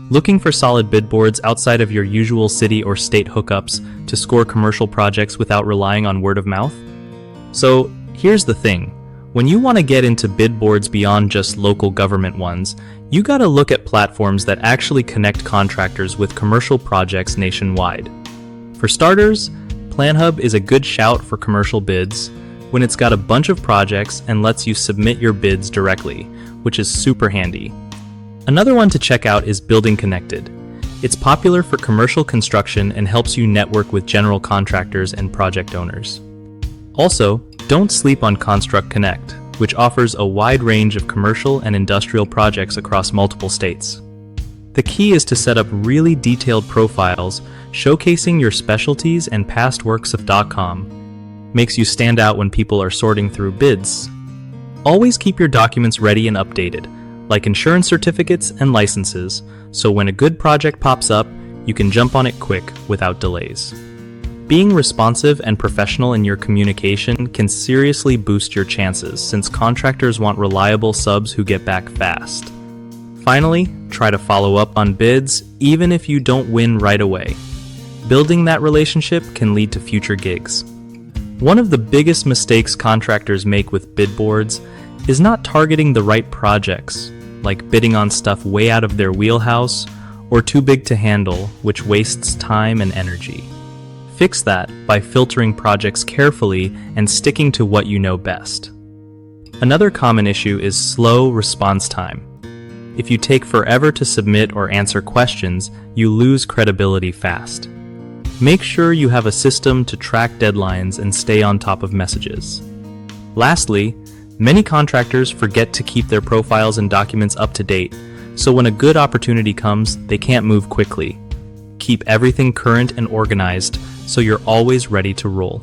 Looking for solid bid boards outside of your usual city or state hookups to score commercial projects without relying on word of mouth? So here's the thing. When you want to get into bid boards beyond just local government ones, you gotta look at platforms that actually connect contractors with commercial projects nationwide. For starters, PlanHub is a good shout for commercial bids when it's got a bunch of projects and lets you submit your bids directly, which is super handy. Another one to check out is Building Connected. It's popular for commercial construction and helps you network with general contractors and project owners. Also, don't sleep on Construct Connect, which offers a wide range of commercial and industrial projects across multiple states. The key is to set up really detailed profiles showcasing your specialties and past works of .com. Makes you stand out when people are sorting through bids. Always keep your documents ready and updated, like insurance certificates and licenses, so when a good project pops up, you can jump on it quick without delays. Being responsive and professional in your communication can seriously boost your chances since contractors want reliable subs who get back fast. Finally, try to follow up on bids even if you don't win right away. Building that relationship can lead to future gigs. One of the biggest mistakes contractors make with bid boards is not targeting the right projects, like bidding on stuff way out of their wheelhouse or too big to handle, which wastes time and energy. Fix that by filtering projects carefully and sticking to what you know best. Another common issue is slow response time. If you take forever to submit or answer questions, you lose credibility fast. Make sure you have a system to track deadlines and stay on top of messages. Lastly, many contractors forget to keep their profiles and documents up to date, so when a good opportunity comes, they can't move quickly. Keep everything current and organized so you're always ready to roll.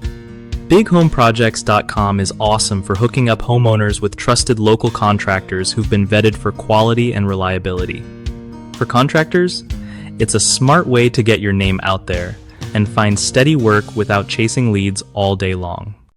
BigHomeProjects.com is awesome for hooking up homeowners with trusted local contractors who've been vetted for quality and reliability. For contractors, it's a smart way to get your name out there and find steady work without chasing leads all day long.